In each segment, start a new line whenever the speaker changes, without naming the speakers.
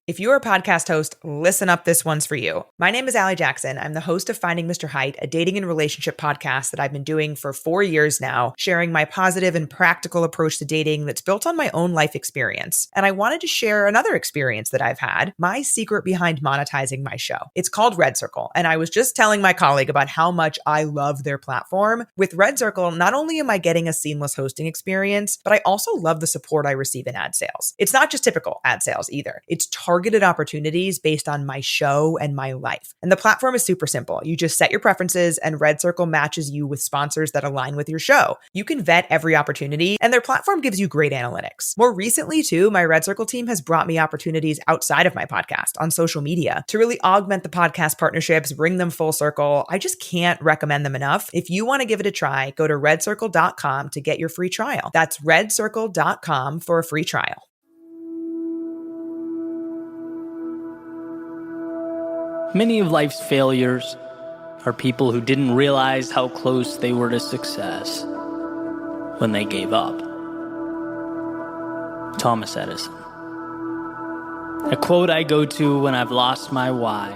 If you're a podcast host, listen up, this one's for you. My name is Allie Jackson. I'm the host of Finding Mr. Height, a dating and relationship podcast that I've been doing for 4 years now, sharing my positive and practical approach to dating that's built on my own life experience. And I wanted to share another experience that I've had, my secret behind monetizing my show. It's called Red Circle, and I was just telling my colleague about how much I love their platform. With Red Circle, not only am I getting a seamless hosting experience, but I also love the support I receive in ad sales. It's not just typical ad sales either. It's targeted opportunities based on my show and my life. And the platform is super simple. You just set your preferences and Red Circle matches you with sponsors that align with your show. You can vet every opportunity and their platform gives you great analytics. More recently too, my Red Circle team has brought me opportunities outside of my podcast on social media to really augment the podcast partnerships, bring them full circle. I just can't recommend them enough. If you want to give it a try, go to redcircle.com to get your free trial. That's redcircle.com for a free trial.
Many of life's failures are people who didn't realize how close they were to success when they gave up. Thomas Edison. A quote I go to when I've lost my why,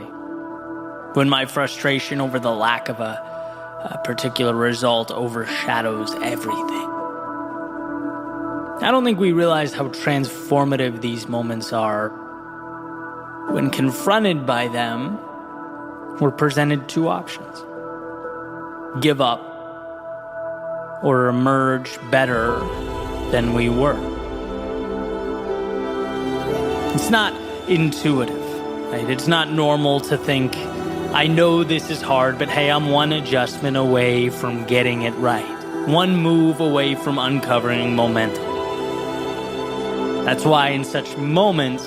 when my frustration over the lack of a particular result overshadows everything. I don't think we realize how transformative these moments are. When confronted by them, we're presented two options: give up or emerge better than we were. It's not intuitive, right? It's not normal to think, I know this is hard, but hey, I'm one adjustment away from getting it right. One move away from uncovering momentum. That's why in such moments,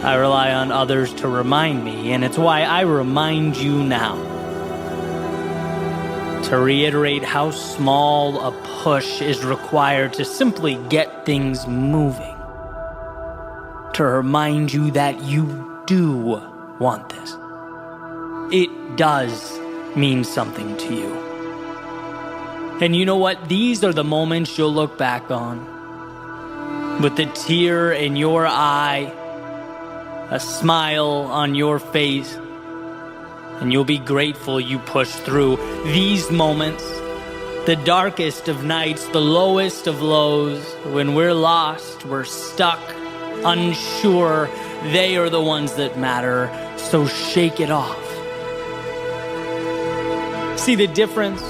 I rely on others to remind me, and it's why I remind you now. To reiterate how small a push is required to simply get things moving. To remind you that you do want this. It does mean something to you. And you know what? These are the moments you'll look back on with the tear in your eye, a smile on your face, and you'll be grateful you pushed through. These moments, the darkest of nights, the lowest of lows, when we're lost, we're stuck, unsure, they are the ones that matter, so shake it off. See the difference?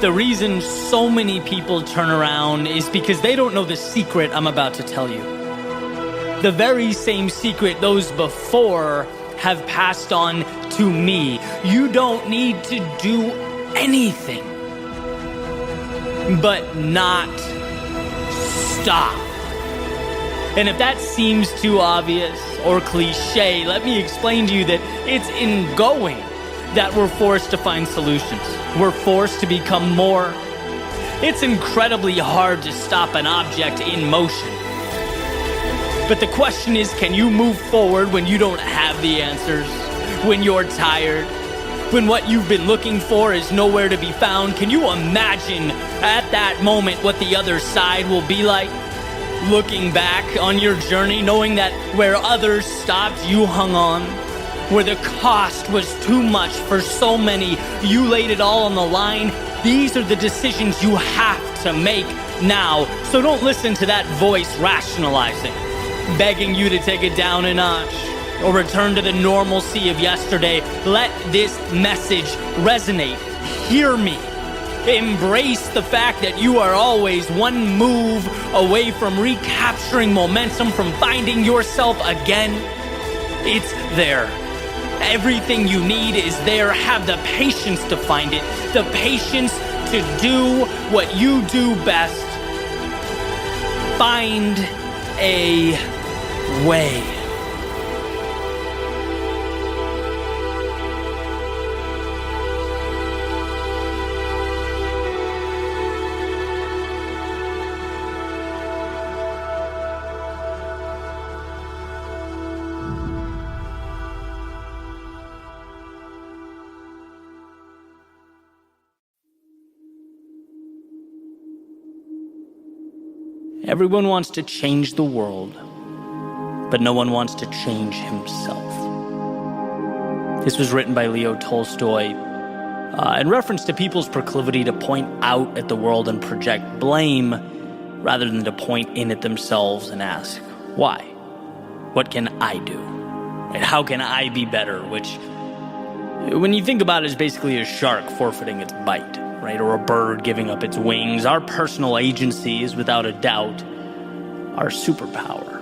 The reason so many people turn around is because they don't know the secret I'm about to tell you. The very same secret those before have passed on to me. You don't need to do anything but not stop. And if that seems too obvious or cliche, let me explain to you that it's in going that we're forced to find solutions. We're forced to become more. It's incredibly hard to stop an object in motion. But the question is, can you move forward when you don't have the answers? When you're tired? When what you've been looking for is nowhere to be found? Can you imagine at that moment what the other side will be like? Looking back on your journey, knowing that where others stopped, you hung on. Where the cost was too much for so many, you laid it all on the line. These are the decisions you have to make now. So don't listen to that voice rationalizing, begging you to take it down a notch or return to the normalcy of yesterday. Let this message resonate. Hear me. Embrace the fact that you are always one move away from recapturing momentum, from finding yourself again. It's there. Everything you need is there. Have the patience to find it. The patience to do what you do best. Find a way. Everyone wants to change the world, but no one wants to change himself. This was written by Leo Tolstoy in reference to people's proclivity to point out at the world and project blame rather than to point in at themselves and ask, why? What can I do? Right? How can I be better? Which, when you think about it, is basically a shark forfeiting its bite, right? Or a bird giving up its wings. Our personal agency is, without a doubt, our superpower.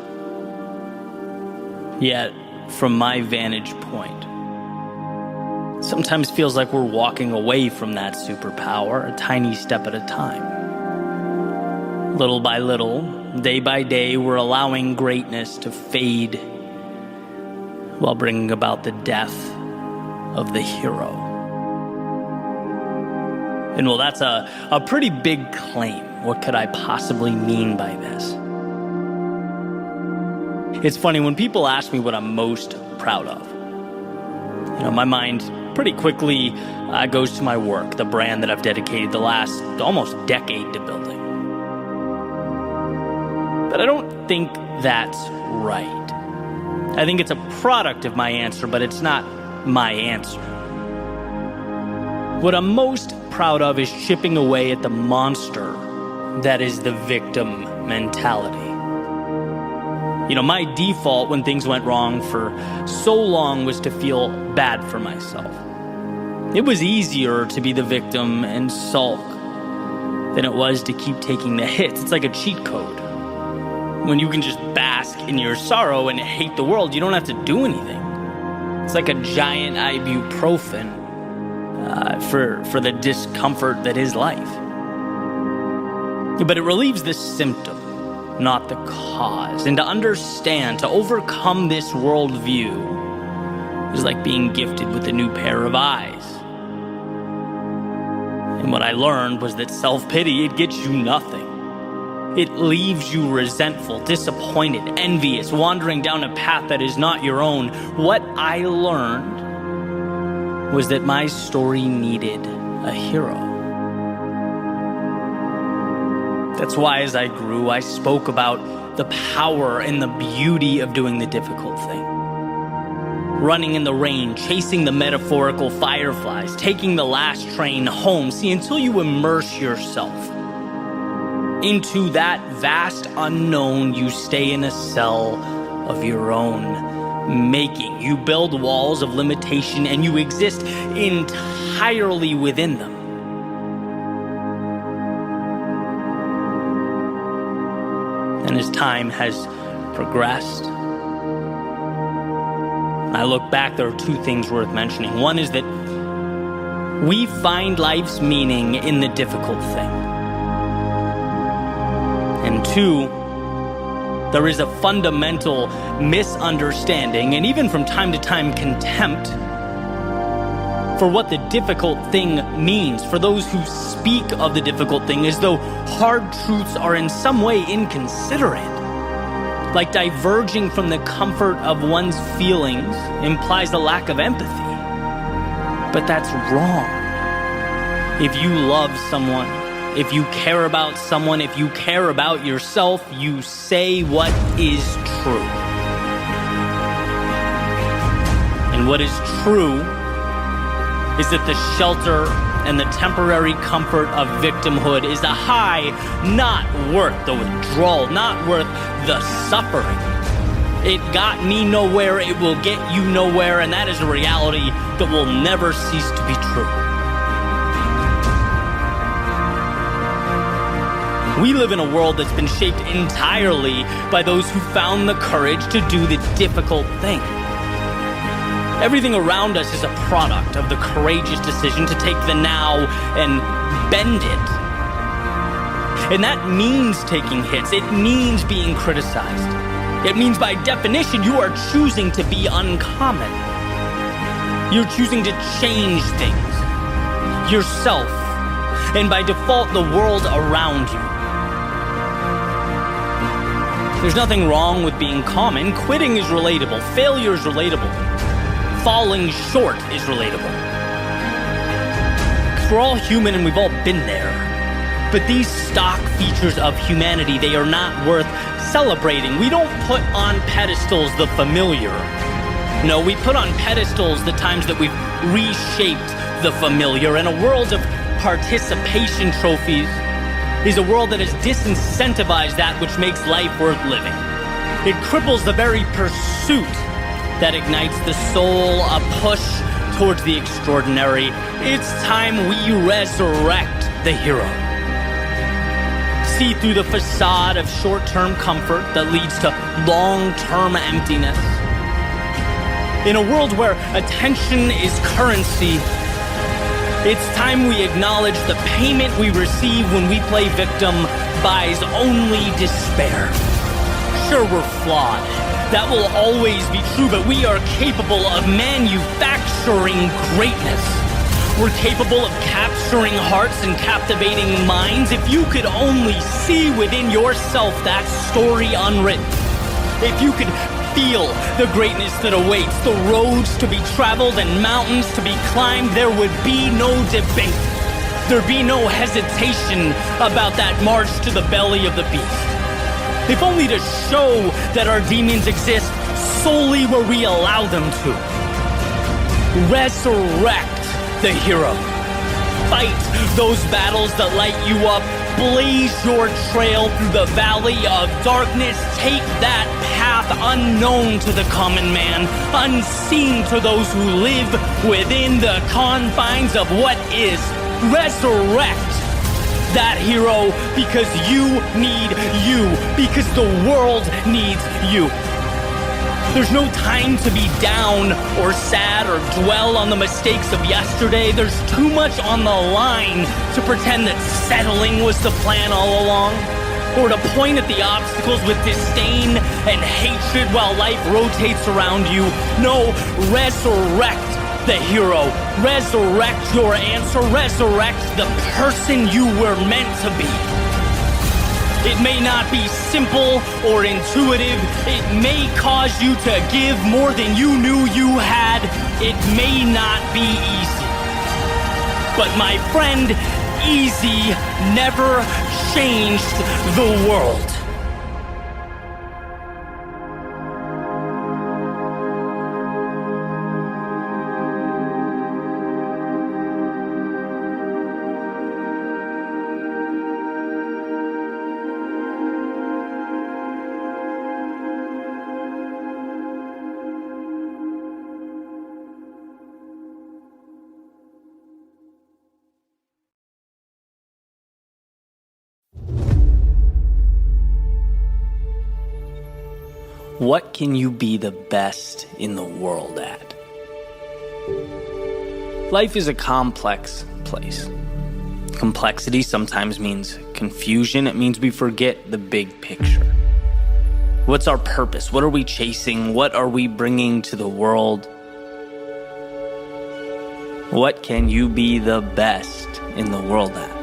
Yet, from my vantage point, sometimes feels like we're walking away from that superpower, a tiny step at a time. Little by little, day by day, we're allowing greatness to fade while bringing about the death of the hero. And well, that's a pretty big claim. What could I possibly mean by this? It's funny, when people ask me what I'm most proud of, my mind pretty quickly goes to my work, the brand that I've dedicated the last almost decade to building. But I don't think that's right. I think it's a product of my answer, but it's not my answer. What I'm most proud of is chipping away at the monster that is the victim mentality. My default when things went wrong for so long was to feel bad for myself. It was easier to be the victim and sulk than it was to keep taking the hits. It's like a cheat code. When you can just bask in your sorrow and hate the world, you don't have to do anything. It's like a giant ibuprofen for the discomfort that is life. But it relieves the symptom, not the cause. And to understand, to overcome this worldview is like being gifted with a new pair of eyes. And what I learned was that self-pity, it gets you nothing. It leaves you resentful, disappointed, envious, wandering down a path that is not your own. What I learned was that my story needed a hero. That's why as I grew, I spoke about the power and the beauty of doing the difficult thing. Running in the rain, chasing the metaphorical fireflies, taking the last train home. See, until you immerse yourself into that vast unknown, you stay in a cell of your own making. You build walls of limitation and you exist entirely within them. And as time has progressed, I look back, there are two things worth mentioning. One is that we find life's meaning in the difficult thing. And two, there is a fundamental misunderstanding and even from time to time contempt for what the difficult thing means, for those who speak of the difficult thing as though hard truths are in some way inconsiderate. Like diverging from the comfort of one's feelings implies a lack of empathy. But that's wrong. If you love someone, if you care about someone, if you care about yourself, you say what is true. And what is true is that the shelter and the temporary comfort of victimhood is a high not worth the withdrawal, not worth the suffering. It got me nowhere, it will get you nowhere, and that is a reality that will never cease to be true. We live in a world that's been shaped entirely by those who found the courage to do the difficult thing. Everything around us is a product of the courageous decision to take the now and bend it. And that means taking hits. It means being criticized. It means by definition you are choosing to be uncommon. You're choosing to change things, yourself, and by default the world around you. There's nothing wrong with being common. Quitting is relatable. Failure is relatable. Falling short is relatable. We're all human and we've all been there. But these stock features of humanity, they are not worth celebrating. We don't put on pedestals the familiar. No, we put on pedestals the times that we've reshaped the familiar. And a world of participation trophies is a world that has disincentivized that which makes life worth living. It cripples the very pursuit that ignites the soul, a push towards the extraordinary. It's time we resurrect the hero. See through the facade of short-term comfort that leads to long-term emptiness. In a world where attention is currency, it's time we acknowledge the payment we receive when we play victim buys only despair. Sure, we're flawed. That will always be true, but we are capable of manufacturing greatness. We're capable of capturing hearts and captivating minds. If you could only see within yourself that story unwritten. If you could feel the greatness that awaits, the roads to be traveled and mountains to be climbed, there would be no debate. There'd be no hesitation about that march to the belly of the beast. If only to show that our demons exist solely where we allow them to. Resurrect the hero. Fight those battles that light you up. Blaze your trail through the valley of darkness. Take that path unknown to the common man, unseen to those who live within the confines of what is. Resurrect that hero, because you need you, because the world needs you. There's no time to be down or sad or dwell on the mistakes of yesterday. There's too much on the line to pretend that settling was the plan all along, or to point at the obstacles with disdain and hatred while life rotates around you. No, resurrect the hero. Resurrect your answer. Resurrect the person you were meant to be. It may not be simple or intuitive. It may cause you to give more than you knew you had. It may not be easy. But my friend, easy never changed the world. What can you be the best in the world at? Life is a complex place. Complexity sometimes means confusion. It means we forget the big picture. What's our purpose? What are we chasing? What are we bringing to the world? What can you be the best in the world at?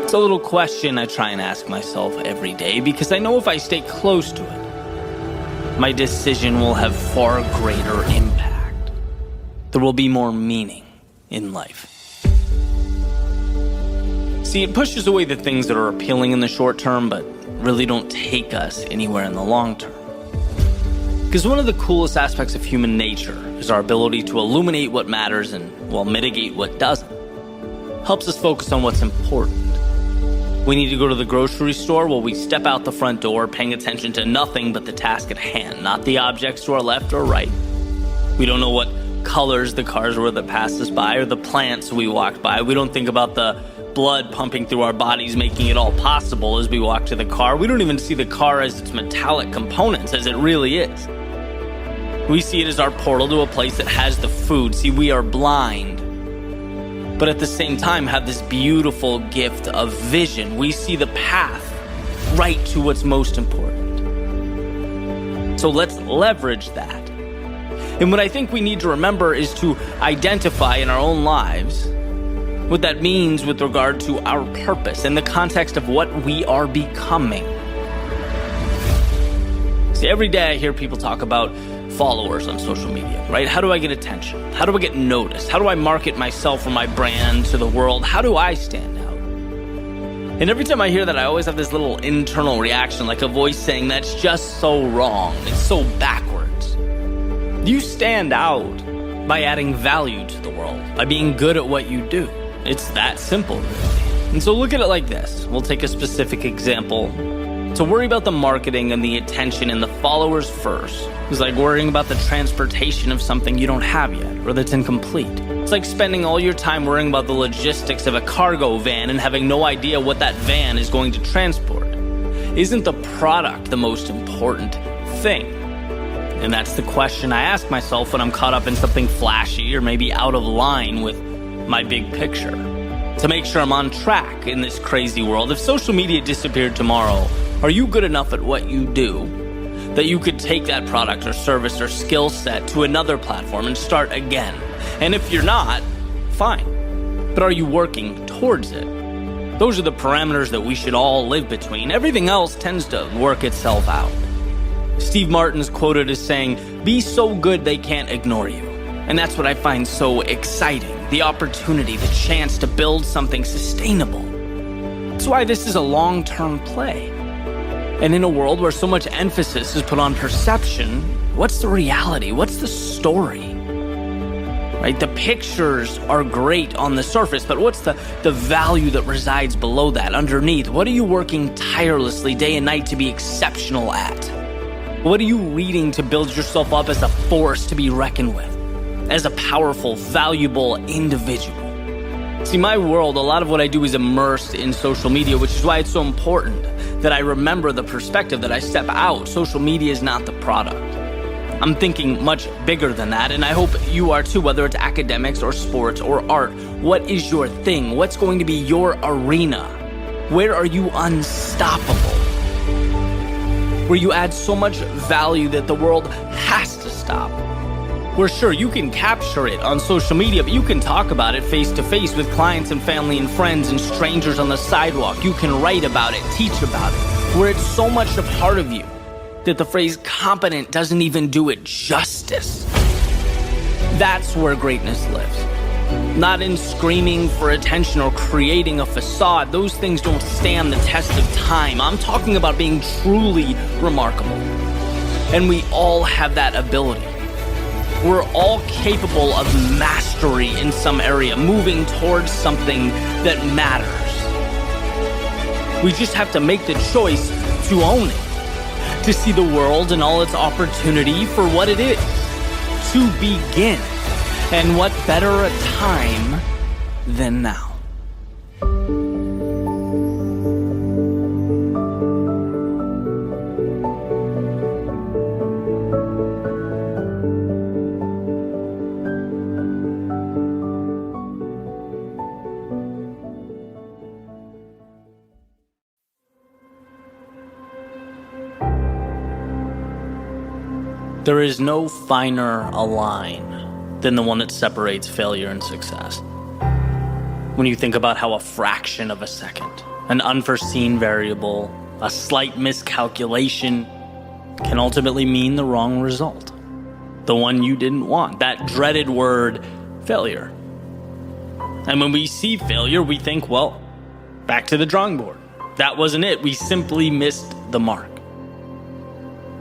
It's a little question I try and ask myself every day, because I know if I stay close to it, my decision will have far greater impact. There will be more meaning in life. See, it pushes away the things that are appealing in the short term, but really don't take us anywhere in the long term. Because one of the coolest aspects of human nature is our ability to illuminate what matters and, well, mitigate what doesn't. Helps us focus on what's important. We need to go to the grocery store. Well, we step out the front door, paying attention to nothing but the task at hand, not the objects to our left or right. We don't know what colors the cars were that passed us by or the plants we walked by. We don't think about the blood pumping through our bodies, making it all possible as we walk to the car. We don't even see the car as its metallic components, as it really is. We see it as our portal to a place that has the food. See, we are blind, but at the same time have this beautiful gift of vision. We see the path right to what's most important. So let's leverage that. And what I think we need to remember is to identify in our own lives what that means with regard to our purpose in the context of what we are becoming. See, every day I hear people talk about followers on social media, right? How do I get attention? How do I get noticed? How do I market myself or my brand to the world? How do I stand out? And every time I hear that, I always have this little internal reaction, like a voice saying, that's just so wrong. It's so backwards. You stand out by adding value to the world, by being good at what you do. It's that simple, really. And so look at it like this. We'll take a specific example. To worry about the marketing and the attention and the followers first is like worrying about the transportation of something you don't have yet or that's incomplete. It's like spending all your time worrying about the logistics of a cargo van and having no idea what that van is going to transport. Isn't the product the most important thing? And that's the question I ask myself when I'm caught up in something flashy or maybe out of line with my big picture. To make sure I'm on track in this crazy world, if social media disappeared tomorrow, are you good enough at what you do that you could take that product or service or skill set to another platform and start again? And if you're not, fine. But are you working towards it? Those are the parameters that we should all live between. Everything else tends to work itself out. Steve Martin's quoted as saying, "Be so good they can't ignore you." And that's what I find so exciting. The opportunity, the chance to build something sustainable. That's why this is a long-term play. And in a world where so much emphasis is put on perception, what's the reality? What's the story? Right? The pictures are great on the surface, but what's the value that resides below that, underneath? What are you working tirelessly day and night to be exceptional at? What are you reading to build yourself up as a force to be reckoned with? As a powerful, valuable individual? See, my world, a lot of what I do is immersed in social media, which is why it's so important that I remember the perspective, that I step out. Social media is not the product. I'm thinking much bigger than that, and I hope you are too, whether it's academics or sports or art. What is your thing? What's going to be your arena? Where are you unstoppable? Where you add so much value that the world has to stop. Where sure, you can capture it on social media, but you can talk about it face to face with clients and family and friends and strangers on the sidewalk. You can write about it, teach about it. Where it's so much a part of you that the phrase competent doesn't even do it justice. That's where greatness lives. Not in screaming for attention or creating a facade. Those things don't stand the test of time. I'm talking about being truly remarkable. And we all have that ability. We're all capable of mastery in some area, moving towards something that matters. We just have to make the choice to own it, to see the world and all its opportunity for what it is, to begin. And what better a time than now? There is no finer a line than the one that separates failure and success. When you think about how a fraction of a second, an unforeseen variable, a slight miscalculation can ultimately mean the wrong result. The one you didn't want, that dreaded word, failure. And when we see failure, we think, well, back to the drawing board. That wasn't it. We simply missed the mark.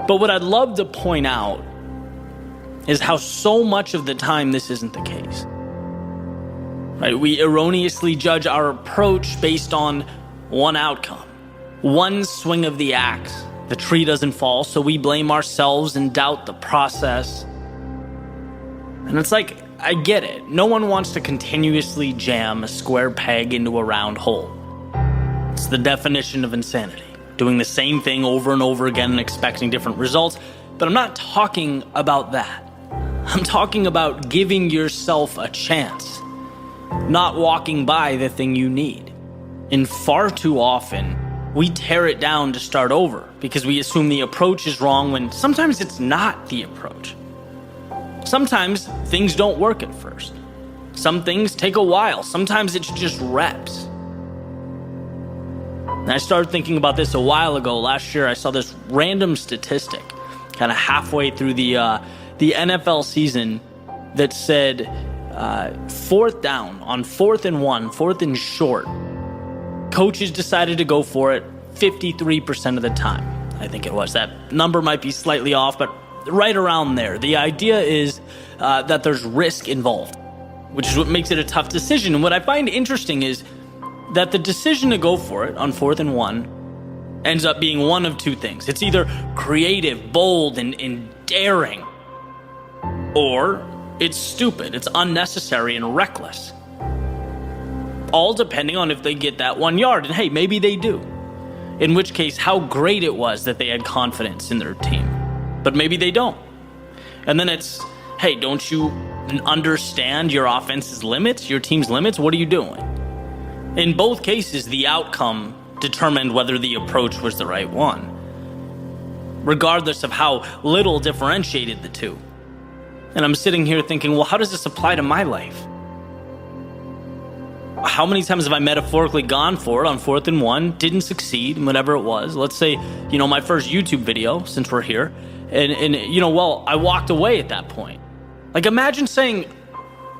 But what I'd love to point out is how so much of the time this isn't the case. Right? We erroneously judge our approach based on one outcome, one swing of the axe. The tree doesn't fall, so we blame ourselves and doubt the process. And it's like, I get it. No one wants to continuously jam a square peg into a round hole. It's the definition of insanity. Doing the same thing over and over again and expecting different results. But I'm not talking about that. I'm talking about giving yourself a chance, not walking by the thing you need. And far too often, we tear it down to start over because we assume the approach is wrong when sometimes it's not the approach. Sometimes things don't work at first. Some things take a while. Sometimes it's just reps. And I started thinking about this a while ago. Last year, I saw this random statistic kind of halfway through the NFL season that said fourth down on 4th and 1, 4th and short, Coaches decided to go for it 53% of the time. I think it was. That number might be slightly off, but right around there. The idea is that there's risk involved, which is what makes it a tough decision. And what I find interesting is that the decision to go for it on 4th and 1 ends up being one of two things. It's either creative, bold, and daring, or it's stupid, it's unnecessary and reckless. All depending on if they get that 1 yard. And hey, maybe they do. In which case, how great it was that they had confidence in their team. But maybe they don't. And then it's, hey, don't you understand your offense's limits, your team's limits? What are you doing? In both cases, the outcome determined whether the approach was the right one, regardless of how little differentiated the two. And I'm sitting here thinking, well, how does this apply to my life? How many times have I metaphorically gone for it on 4th and 1, didn't succeed, whatever it was? Let's say, my first YouTube video, since we're here, and I walked away at that point. Like, imagine saying,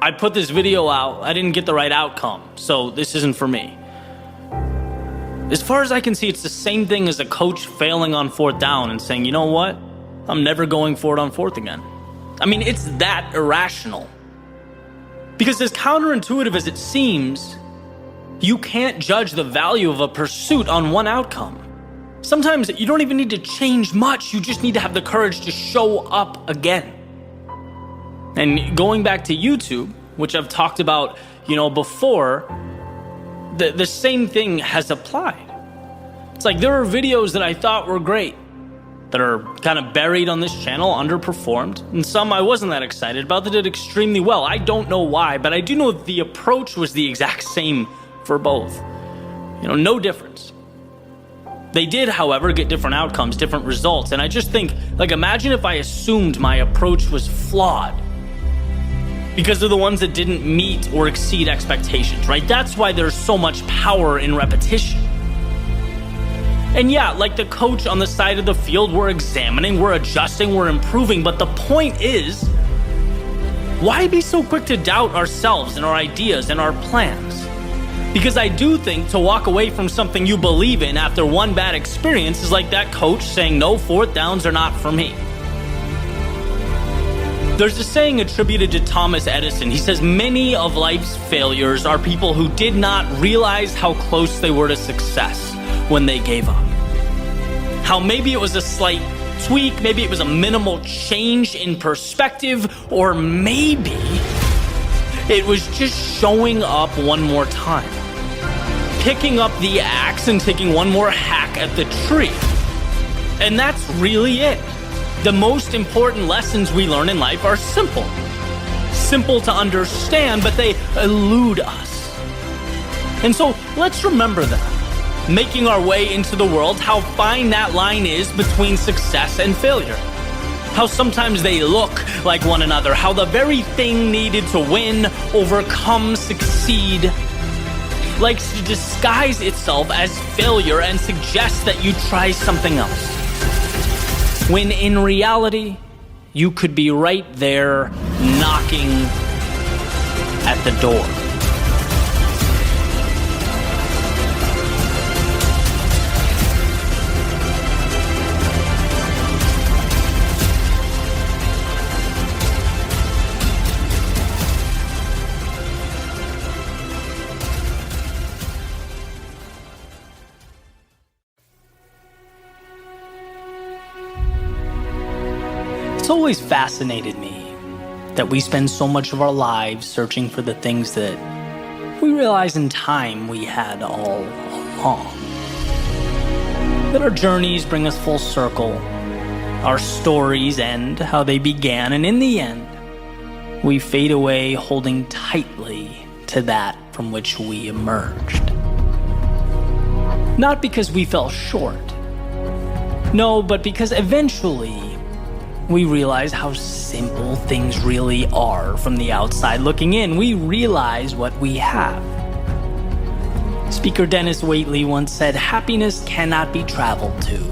I put this video out, I didn't get the right outcome, so this isn't for me. As far as I can see, it's the same thing as a coach failing on 4th down and saying, you know what? I'm never going for it on 4th again. I mean, it's that irrational. Because as counterintuitive as it seems, you can't judge the value of a pursuit on one outcome. Sometimes you don't even need to change much, you just need to have the courage to show up again. And going back to YouTube, which I've talked about, before, the same thing has applied. It's like there are videos that I thought were great that are kind of buried on this channel, underperformed, and some I wasn't that excited about that did extremely well. I don't know why, but I do know the approach was the exact same for both. No difference. They did, however, get different outcomes, different results, and I just think, imagine if I assumed my approach was flawed because they're the ones that didn't meet or exceed expectations, right? That's why there's so much power in repetition. And yeah, like the coach on the side of the field, we're examining, we're adjusting, we're improving, but the point is, why be so quick to doubt ourselves and our ideas and our plans? Because I do think to walk away from something you believe in after one bad experience is like that coach saying, no, 4th downs are not for me. There's a saying attributed to Thomas Edison. He says, many of life's failures are people who did not realize how close they were to success when they gave up. How maybe it was a slight tweak, maybe it was a minimal change in perspective, or maybe it was just showing up one more time, picking up the axe and taking one more hack at the tree. And that's really it. The most important lessons we learn in life are simple. Simple to understand, but they elude us. And so let's remember that. Making our way into the world, how fine that line is between success and failure. How sometimes they look like one another, how the very thing needed to win, overcome, succeed, likes to disguise itself as failure and suggest that you try something else. When in reality, you could be right there knocking at the door. It's always fascinated me that we spend so much of our lives searching for the things that we realize in time we had all along. That our journeys bring us full circle, our stories end how they began, and in the end, we fade away holding tightly to that from which we emerged. Not because we fell short, no, but because eventually we realize how simple things really are from the outside looking in. We realize what we have. Speaker Dennis Waitley once said, happiness cannot be traveled to,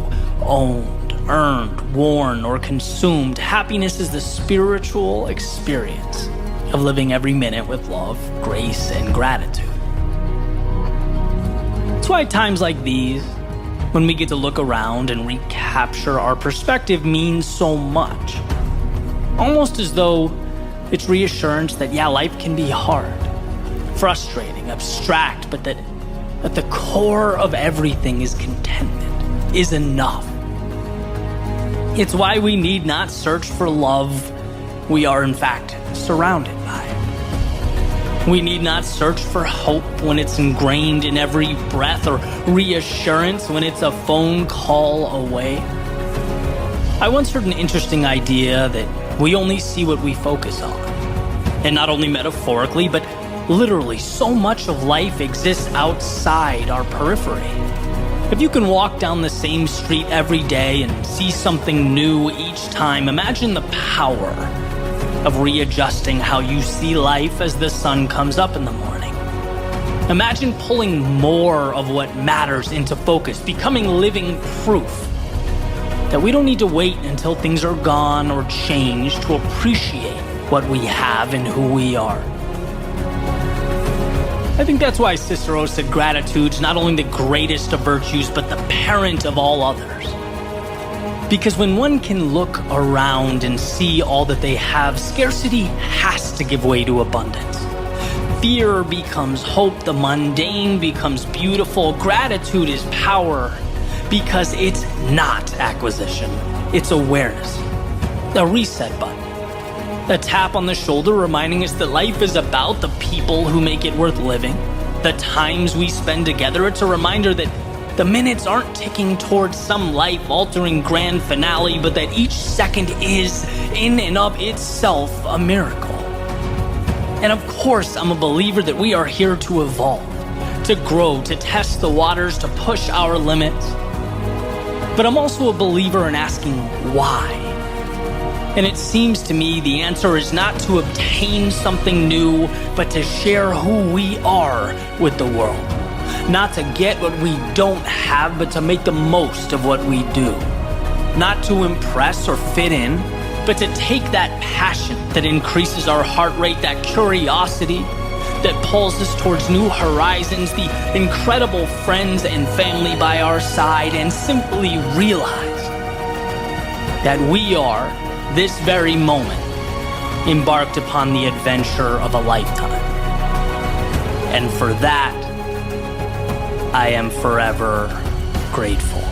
owned, earned, worn, or consumed. Happiness is the spiritual experience of living every minute with love, grace, and gratitude. That's why at times like these, when we get to look around and recapture our perspective, means so much. Almost as though it's reassurance that, life can be hard, frustrating, abstract, but that at the core of everything is contentment, is enough. It's why we need not search for love we are in fact surrounded by. We need not search for hope when it's ingrained in every breath, or reassurance when it's a phone call away. I once heard an interesting idea that we only see what we focus on. And not only metaphorically, but literally, so much of life exists outside our periphery. If you can walk down the same street every day and see something new each time, imagine the power of readjusting how you see life as the sun comes up in the morning. Imagine pulling more of what matters into focus, becoming living proof that we don't need to wait until things are gone or changed to appreciate what we have and who we are. I think that's why Cicero said gratitude's not only the greatest of virtues, but the parent of all others. Because when one can look around and see all that they have, scarcity has to give way to abundance. Fear becomes hope, the mundane becomes beautiful. Gratitude is power because it's not acquisition, it's awareness. A reset button. A tap on the shoulder reminding us that life is about the people who make it worth living, the times we spend together. It's a reminder that the minutes aren't ticking towards some life-altering grand finale, but that each second is, in and of itself, a miracle. And of course, I'm a believer that we are here to evolve, to grow, to test the waters, to push our limits. But I'm also a believer in asking why. And it seems to me the answer is not to obtain something new, but to share who we are with the world. Not to get what we don't have, but to make the most of what we do. Not to impress or fit in, but to take that passion that increases our heart rate, that curiosity that pulls us towards new horizons, the incredible friends and family by our side, and simply realize that we are, this very moment, embarked upon the adventure of a lifetime. And for that, I am forever grateful.